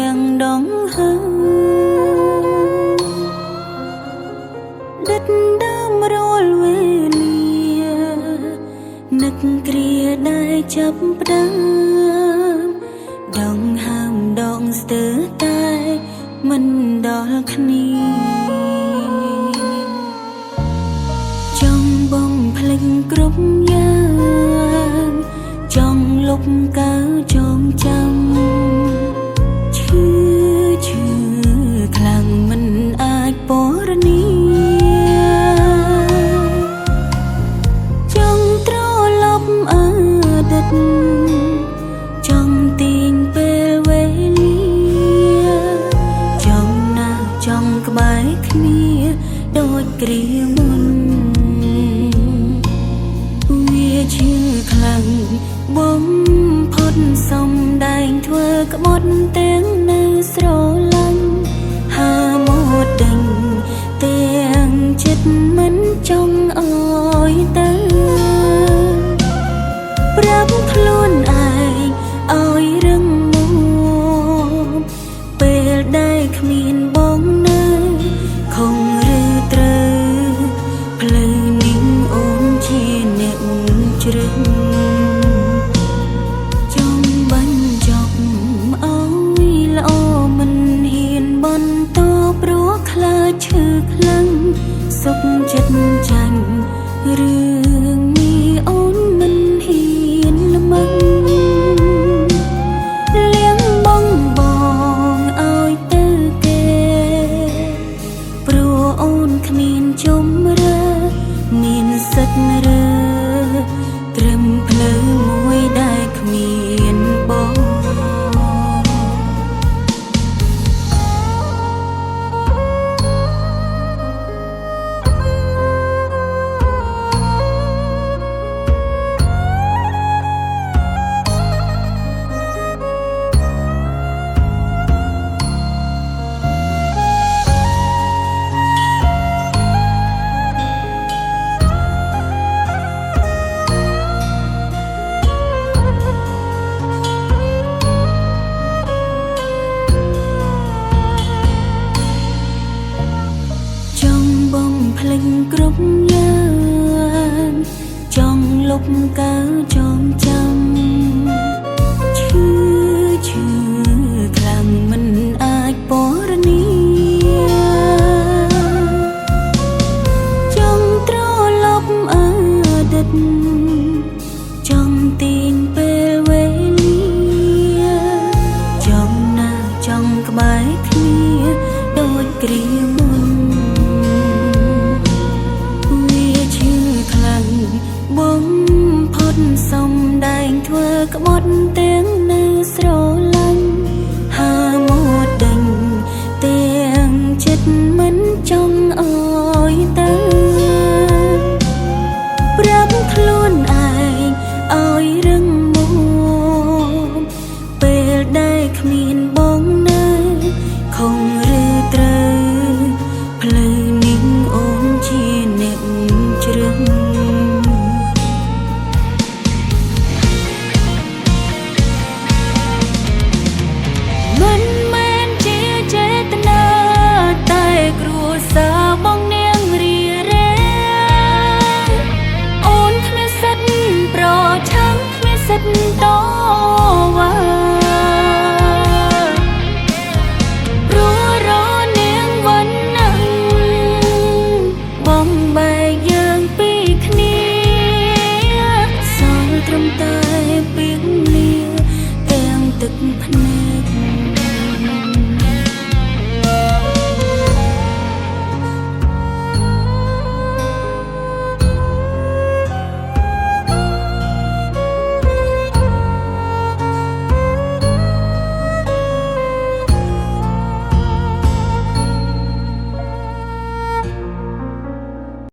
ទាំងដងហើដិតដើមរាល់វេលានឹកគ្រាដែលចាប់ផ្ដើមដងហើមដងស្ទើរតែមិនដល់គ្នាចង់បងភ្លេចគ្រប់យ៉ាងចង់លុបកើចងចាំឈឺខ្លាំងមិនអាចពណ៌នាចង់ត្រឡប់អតីតចង់ទាញពេលវេលាចង់ណាស់ចង់ក្បែរគ្នាដូចគ្រាមុនវាឈឺខ្លាំងបំផុតសំដែងធ្វើក្បត់ទាំងនៅស្រឡាញ់ហាមកដេញទាំងចិត្តមិនចង់អើយទៅប្រាប់ខ្លួនឯងឲ្យរឹងមាំពេលដែលគ្មានបងនៅខំឬត្រូវផ្លូវនេះអូនជាអ្នកជ្រឹងចង់បាញ់ចប់ឲ្យល្អមិនហ៊ានបន្តព្រោះខ្លាចឈឺខ្លាំងសុខចិត្តចាញ់រឿងនេះអូនមិនហ៊ានល្មឹងលៀងបងឲ្យទៅគេព្រោះអូនគ្មានជំរឿមានសិទ្ធិរើត្រឹមផ្លូវមួយដែលគ្មានបងភ្លេចគ្រប់យ៉ាងចង់លុបកើចងចាំឈឺខ្លាំងមិនអាចពណ៌នាចង់ត្រឡប់អតីតចង់ទាញពេលវេលាចង់ណាស់ចង់ក្បែរគ្នាដូចគ្រាមុនបំផុតសំដែងធ្វើក្បត់